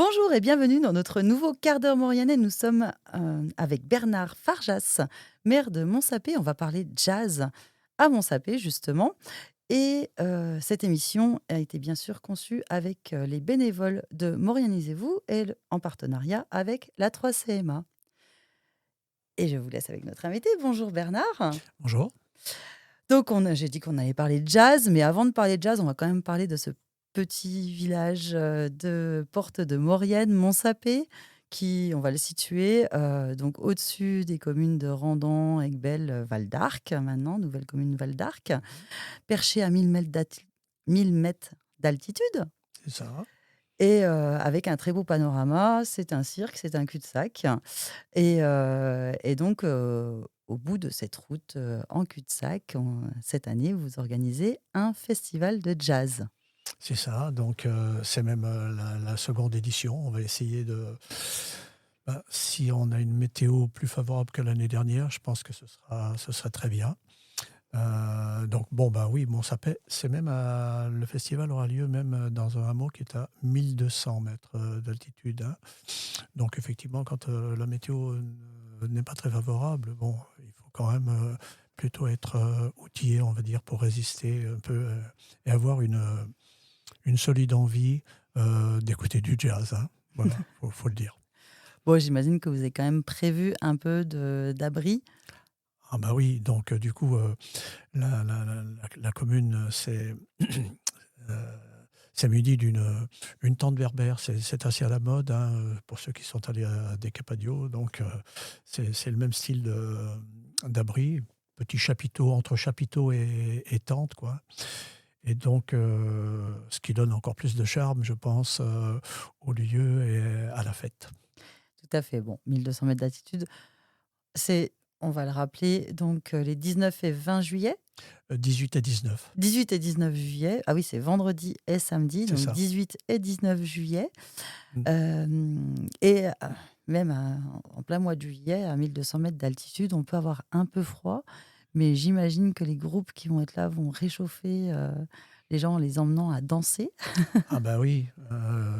Bonjour et bienvenue dans notre nouveau quart d'heure mauriennais. Nous sommes avec Bernard Farjas, maire de Montsapé. On va parler jazz à Montsapé, justement. Et cette émission a été bien sûr conçue avec les bénévoles de Maurianisez-vous et en partenariat avec la 3CMA. Et je vous laisse avec notre invité. Bonjour Bernard. Bonjour. Donc, j'ai dit qu'on allait parler de jazz, mais avant de parler de jazz, on va quand même parler de ce petit village de Porte de Maurienne, Montsapé, qui, on va le situer donc au-dessus des communes de Randan, Aiguebelle, Val d'Arc, maintenant, nouvelle commune Val d'Arc, perché à 1000 mètres d'altitude. C'est ça. Et avec un très beau panorama, c'est un cirque, c'est un cul-de-sac. Et donc, au bout de cette route en cul-de-sac, cette année, vous organisez un festival de jazz. C'est ça. Donc, c'est même la seconde édition. On va essayer si on a une météo plus favorable que l'année dernière, je pense que ce sera très bien. Donc, bon, bah oui, Montsapet, c'est même le festival aura lieu même dans un hameau qui est à 1200 mètres d'altitude, hein. Donc, effectivement, quand la météo n'est pas très favorable, bon, il faut quand même plutôt être outillé, on va dire, pour résister un peu et avoir une solide envie d'écouter du jazz, hein. Voilà, faut le dire. Bon, j'imagine que vous avez quand même prévu un peu d'abri. Ah bah oui, donc du coup, la commune euh, s'est munie une tente berbère. C'est assez à la mode, hein, pour ceux qui sont allés à des Capadio. Donc c'est le même style d'abri, petit chapiteau entre chapiteau et tente, quoi. Et donc, ce qui donne encore plus de charme, je pense, au lieu et à la fête. Tout à fait. Bon, 1200 mètres d'altitude, c'est, on va le rappeler, donc les 19 et 20 juillet. 18 et 19, 18 et 19 juillet. Ah oui, c'est vendredi et samedi, c'est donc ça. 18 et 19 juillet. Mm. Et même en plein mois de juillet, à 1200 mètres d'altitude, on peut avoir un peu froid, mais j'imagine que les groupes qui vont être là vont réchauffer les gens en les emmenant à danser. Ah bah oui,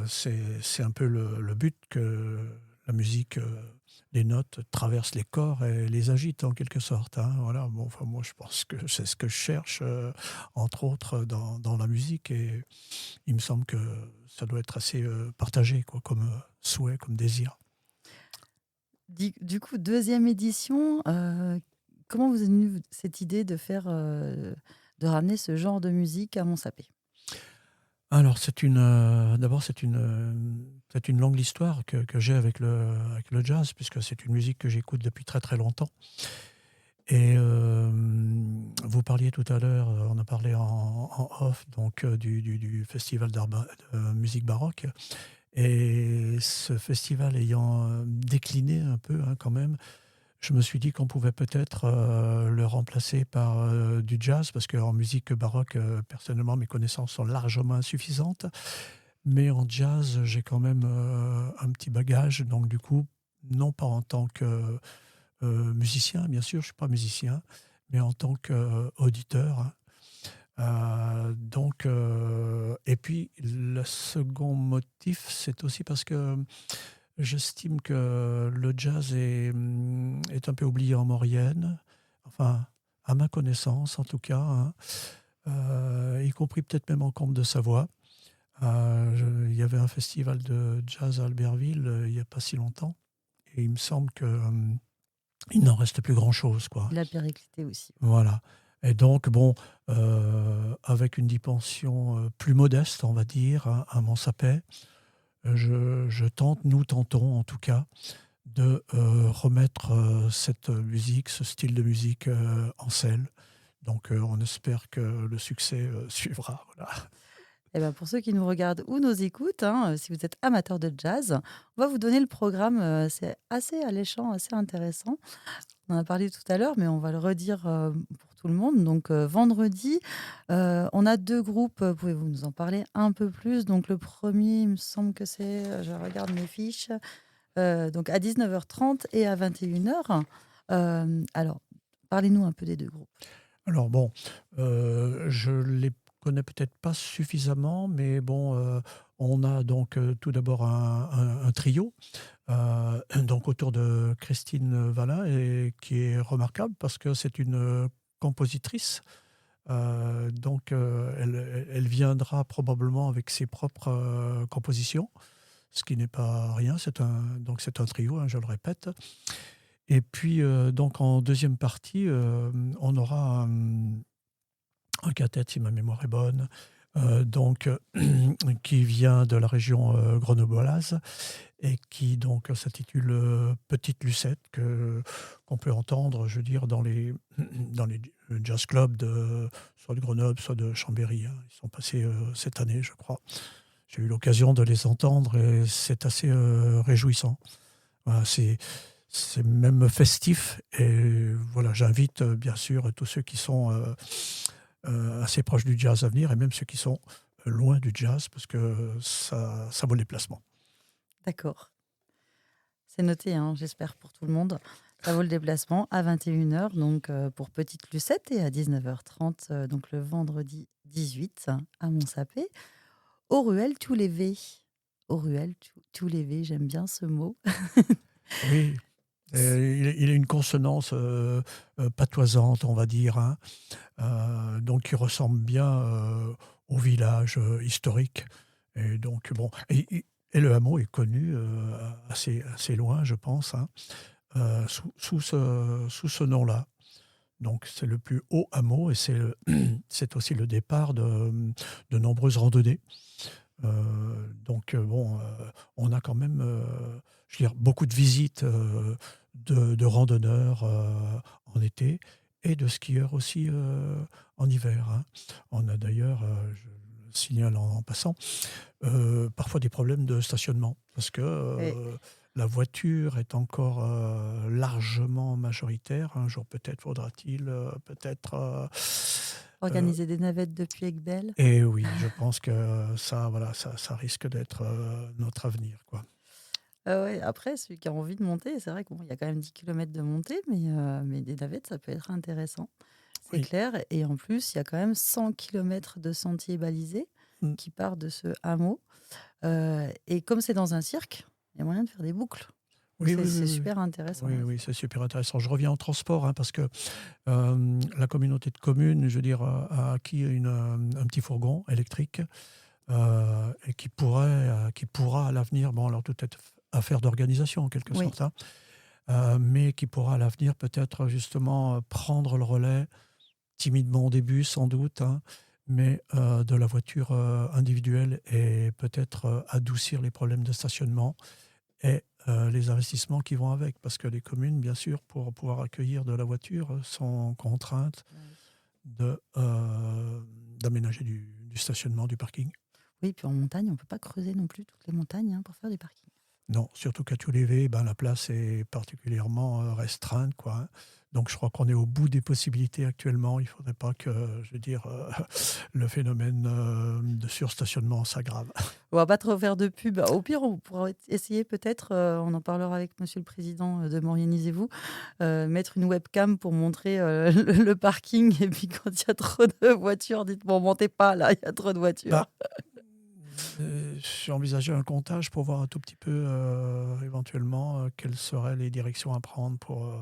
c'est un peu le but que la musique, les notes traversent les corps et les agitent en quelque sorte, hein. Voilà, bon, enfin, moi je pense que c'est ce que je cherche, entre autres dans la musique, et il me semble que ça doit être assez partagé, quoi, comme souhait, comme désir. Du coup, deuxième édition, comment vous est venue cette idée de faire, de ramener ce genre de musique à Montsapé? Alors d'abord c'est une longue histoire que j'ai avec le jazz, puisque c'est une musique que j'écoute depuis très, très longtemps. Et vous parliez tout à l'heure, on a parlé en off, donc du festival de musique baroque, et ce festival ayant décliné un peu, hein, quand même, je me suis dit qu'on pouvait peut-être le remplacer par du jazz, parce qu'en musique baroque, personnellement, mes connaissances sont largement insuffisantes. Mais en jazz, j'ai quand même un petit bagage. Donc du coup, non pas en tant que musicien, bien sûr, je ne suis pas musicien, mais en tant qu'auditeur, hein. Et puis le second motif, c'est aussi parce que j'estime que le jazz est un peu oublié en Maurienne, enfin, à ma connaissance en tout cas, hein, y compris peut-être même en Comte de Savoie. Il y avait un festival de jazz à Albertville il n'y a pas si longtemps, et il me semble que il n'en reste plus grand-chose, quoi. Il a périclité aussi. Voilà. Et donc, bon, avec une dimension plus modeste, on va dire, hein, à Montsapet, je tente, nous tentons en tout cas, de remettre cette musique, ce style de musique en selle. Donc, on espère que le succès suivra. Voilà. Eh ben, pour ceux qui nous regardent ou nous écoutent, hein, si vous êtes amateur de jazz, on va vous donner le programme. C'est assez alléchant, assez intéressant. On en a parlé tout à l'heure, mais on va le redire pour tout le monde. Donc, vendredi, on a deux groupes. Pouvez-vous nous en parler un peu plus? Donc, le premier, il me semble que c'est, je regarde mes fiches, donc à 19h30 et à 21h. Alors, parlez-nous un peu des deux groupes. Alors bon, je les connais peut-être pas suffisamment, mais bon, On a donc tout d'abord un trio donc autour de Christine Vallin, et qui est remarquable parce que c'est une compositrice. Donc elle viendra probablement avec ses propres compositions, ce qui n'est pas rien. C'est un trio, hein, je le répète. Et puis donc en deuxième partie, on aura un quartet, si ma mémoire est bonne, donc qui vient de la région grenobloise, et qui donc s'intitule Petite Lucette, qu'on peut entendre, je veux dire, dans les jazz clubs soit de Grenoble, soit de Chambéry, hein. Ils sont passés cette année, je crois. J'ai eu l'occasion de les entendre et c'est assez réjouissant. Voilà, c'est même festif, et voilà, j'invite bien sûr tous ceux qui sont assez proches du jazz à venir, et même ceux qui sont loin du jazz, parce que ça vaut le déplacement. D'accord. C'est noté, hein, j'espère pour tout le monde. Ça vaut le déplacement à 21h, donc pour Petite Lucette, et à 19h30, donc le vendredi 18 à Montsapé, au Ruelle Tous les V. Au Ruelle Tous les V, j'aime bien ce mot. Oui, il a une consonance patoisante, on va dire, hein, donc qui ressemble bien au village historique. Et donc, bon, et le hameau est connu assez loin, je pense, hein, sous ce nom-là. Donc, c'est le plus haut hameau, et c'est aussi le départ de nombreuses randonnées. Donc, bon, on a quand même, je veux dire, beaucoup de visites de randonneurs en été, et de skieurs aussi en hiver, hein. On a d'ailleurs, je le signale en passant, parfois des problèmes de stationnement, parce que Et la voiture est encore largement majoritaire. Un jour, peut-être faudra-t-il euh, organiser des navettes depuis Aiguebelle. et oui, je pense que ça, voilà, ça risque d'être notre avenir, quoi. Ouais, après, celui qui a envie de monter, c'est vrai qu'il y a quand même 10 kilomètres de montée, mais des navettes, ça peut être intéressant. C'est Oui. clair. Et en plus, il y a quand même 100 kilomètres de sentiers balisés Mm. qui partent de ce hameau. Et comme c'est dans un cirque, il y a moyen de faire des boucles. Donc Oui, oui, oui, c'est oui. super intéressant. Oui, Ouais. oui, c'est super intéressant. Je reviens en transport, hein, parce que la communauté de communes, je veux dire, a acquis un petit fourgon électrique, et qui pourra à l'avenir, bon, alors tout est affaire d'organisation en quelque Oui, sorte, hein, mais qui pourra à l'avenir peut-être justement prendre le relais, timidement au début sans doute, hein, mais de la voiture individuelle, et peut-être adoucir les problèmes de stationnement et les investissements qui vont avec. Parce que les communes, bien sûr, pour pouvoir accueillir de la voiture, sont contraintes bah oui. de, d'aménager du stationnement, du parking. Oui, puis en montagne, on ne peut pas creuser non plus toutes les montagnes, hein, pour faire des parkings. Non, surtout qu'à Tulévé, ben, la place est particulièrement restreinte, quoi, hein. Donc je crois qu'on est au bout des possibilités actuellement. Il ne faudrait pas que, je veux dire, le phénomène de surstationnement s'aggrave. On va pas trop faire de pub. Au pire, on pourra essayer peut-être, on en parlera avec Monsieur le Président de m'organisez-vous, mettre une webcam pour montrer le parking. Et puis quand il y a trop de voitures, dites bon, montez pas là, il y a trop de voitures. Bah, j'ai envisagé un comptage pour voir un tout petit peu éventuellement quelles seraient les directions à prendre pour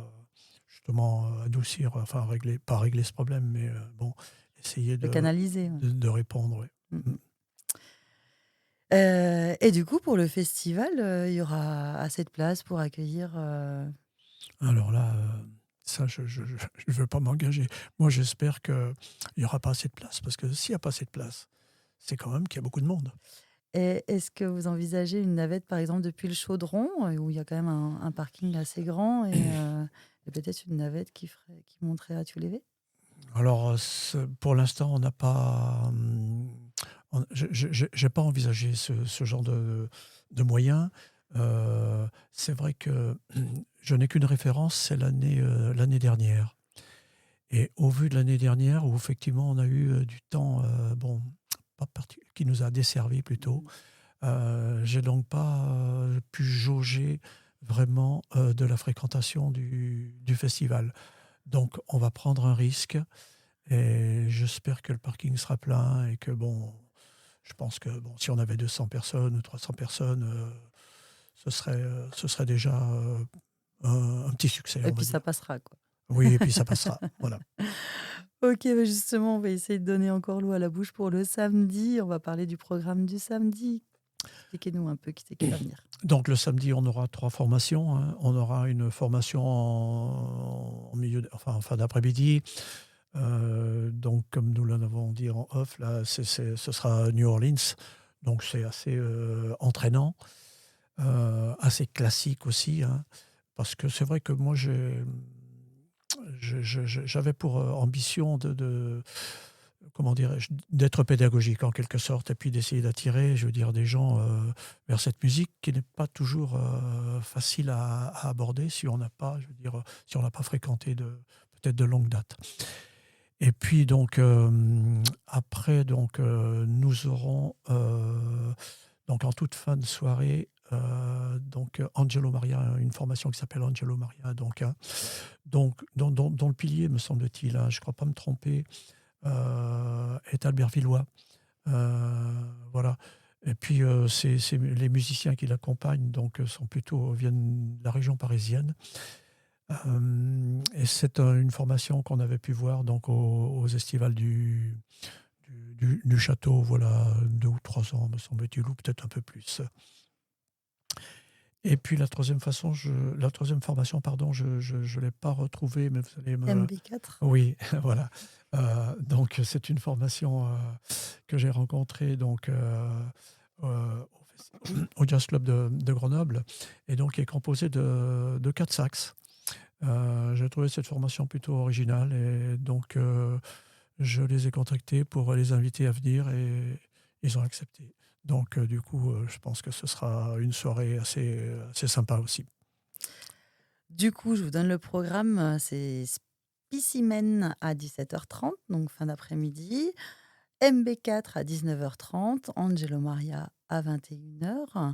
justement adoucir, enfin régler, pas régler ce problème, mais bon, essayer Le canaliser. Ouais. de répondre. Ouais. Mm, Mm. mm. Et du coup, pour le festival, il y aura assez de place pour accueillir. Alors là, ça, je ne veux pas m'engager. Moi, j'espère qu'il n'y aura pas assez de place, parce que s'il n'y a pas assez de place, c'est quand même qu'il y a beaucoup de monde. Et est-ce que vous envisagez une navette, par exemple, depuis le Chaudron, où il y a quand même un parking assez grand, et peut-être une navette qui monterait à Tulévé? Alors, pour l'instant, on n'a pas, je n'ai pas envisagé ce genre de moyens. C'est vrai que je n'ai qu'une référence, c'est l'année dernière. Et au vu de l'année dernière, où effectivement on a eu du temps, bon, qui nous a desservi plutôt, j'ai donc pas pu jauger vraiment de la fréquentation du festival. Donc on va prendre un risque, et j'espère que le parking sera plein, et que bon, Je pense que bon, si on avait 200 personnes ou 300 personnes, ce serait déjà un petit succès, Et on va puis ça dire. passera, quoi. Oui, et puis ça passera. Voilà. OK, bah, justement, on va essayer de donner encore l'eau à la bouche pour le samedi. On va parler du programme du samedi. Expliquez-nous un peu qui c'est qui va venir. Donc le samedi, on aura 3 formations, hein. On aura une formation en milieu enfin en fin d'après-midi. Donc comme nous l'avons dit en off, là, ce sera New Orleans. Donc c'est assez, entraînant, assez classique aussi, hein. Parce que c'est vrai que moi j'avais pour, ambition de comment dirais-je? D'être pédagogique en quelque sorte et puis d'essayer d'attirer, je veux dire, des gens, vers cette musique qui n'est pas toujours, facile à aborder si on n'a pas, je veux dire, si on n'a pas fréquenté peut-être de longue date. Et puis donc, après donc, nous aurons, donc en toute fin de soirée, donc Angelo Maria, une formation qui s'appelle Angelo Maria donc, hein, donc dont le pilier me semble-t-il, hein, je ne crois pas me tromper, est Albert Villois. Voilà. Et puis, c'est les musiciens qui l'accompagnent donc, viennent de la région parisienne. Et c'est, une formation qu'on avait pu voir donc aux estivales du château, voilà, 2 ou 3 ans, me semble-t-il, ou peut-être un peu plus. Et puis la troisième formation, pardon, je l'ai pas retrouvée, mais vous allez me MB4. oui, voilà. Donc c'est une formation, que j'ai rencontrée donc, au Jazz Club de Grenoble et donc qui est composée de 4 sax. J'ai trouvé cette formation plutôt originale et donc, je les ai contactés pour les inviter à venir et ils ont accepté. Donc, du coup, je pense que ce sera une soirée assez sympa aussi. Du coup, je vous donne le programme. C'est Spécimen à 17h30, donc fin d'après-midi. MB4 à 19h30. Angelo Maria à 21h.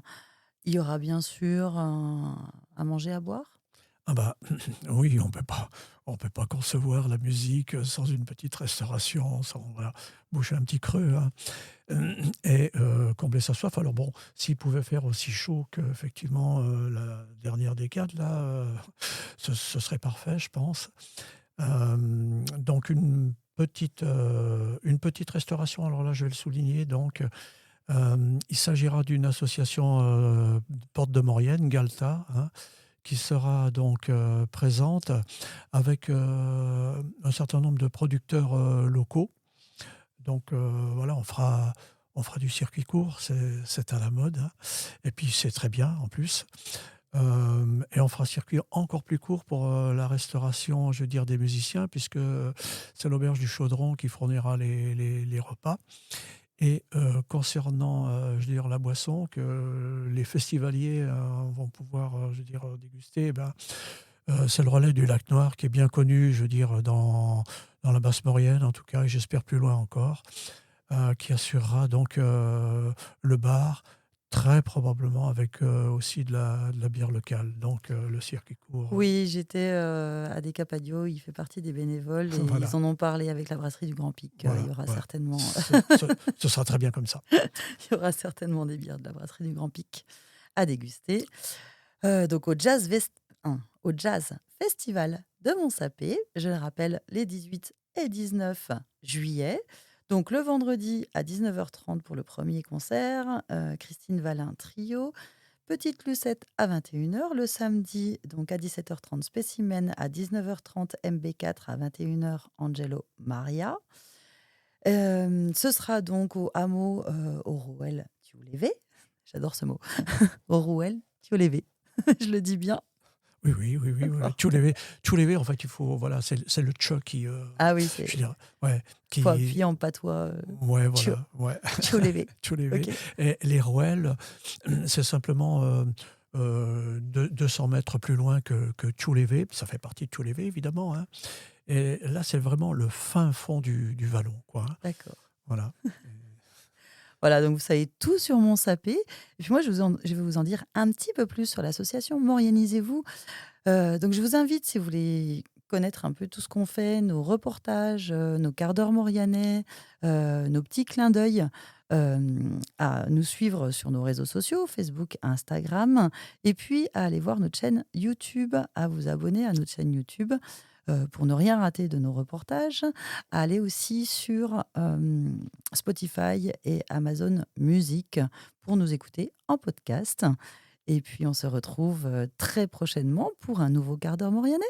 Il y aura bien sûr à manger, à boire. Ah bah, oui, on peut pas concevoir la musique, sans une petite restauration, sans voilà, boucher un petit creux, hein, et combler sa soif. Alors bon, s'il pouvait faire aussi chaud qu'effectivement, la dernière décade là, ce serait parfait, je pense. Donc une petite restauration, alors là, je vais le souligner donc, il s'agira d'une association, Porte de Maurienne, Galta, hein, qui sera donc, présente avec, un certain nombre de producteurs, locaux. Donc, voilà, on fera du circuit court, c'est à la mode, hein, et puis c'est très bien en plus. Et on fera circuit encore plus court pour, la restauration, je veux dire, des musiciens puisque, c'est l'auberge du Chaudron qui fournira les repas. Et concernant, je veux dire, la boisson que les festivaliers, vont pouvoir, je veux dire, déguster, eh ben, c'est le Relais du Lac Noir qui est bien connu, je veux dire, dans la Basse-Maurienne en tout cas et j'espère plus loin encore, qui assurera donc, le bar, très probablement avec, aussi de la bière locale. Donc le circuit court, Oui, j'étais à des Capadio, il fait partie des bénévoles et ils voilà, en ont parlé avec la brasserie du Grand Pic. Il y voilà, aura voilà. certainement, Ce sera très bien comme ça. il y aura certainement des bières de la brasserie du Grand Pic à déguster. Donc au Jazz Festival de Montsapé, je le rappelle, les 18 et 19 juillet. Donc le vendredi à 19h30 pour le premier concert, Christine Valin Trio, Petite Lucette à 21h, le samedi donc à 17h30 Spécimen, à 19h30 MB4, à 21h Angelo Maria. Ce sera donc au hameau, au Rouel Thiolévé. J'adore ce mot. Au Rouel Thiolévé. Je le dis bien? Oui, oui, oui, oui, oui, oui. D'accord. Tous les en fait, il faut voilà, c'est le tcha qui, Ah oui, je c'est veux dire, ouais, faut appuyer qui en patois, ouais, Thio voilà, ouais, Thiolévé. Tous les OK. et les rouelles, c'est simplement, 200 mètres plus loin que Tchoulévé, ça fait partie de Tchoulévé évidemment, hein, et là, c'est vraiment le fin fond du vallon, quoi, hein. D'accord. Voilà. Voilà, donc vous savez tout sur Montsapé. Et puis moi, je vais vous en dire un petit peu plus sur l'association Maurianisez-vous. Donc je vous invite, si vous voulez connaître un peu tout ce qu'on fait, nos reportages, nos quarts d'heure maurianais, nos petits clins d'œil, à nous suivre sur nos réseaux sociaux, Facebook, Instagram, et puis à aller voir notre chaîne YouTube, à vous abonner à notre chaîne YouTube pour ne rien rater de nos reportages, à aller aussi sur Spotify et Amazon Music pour nous écouter en podcast. Et puis on se retrouve très prochainement pour un nouveau quart d'heure Maurianais.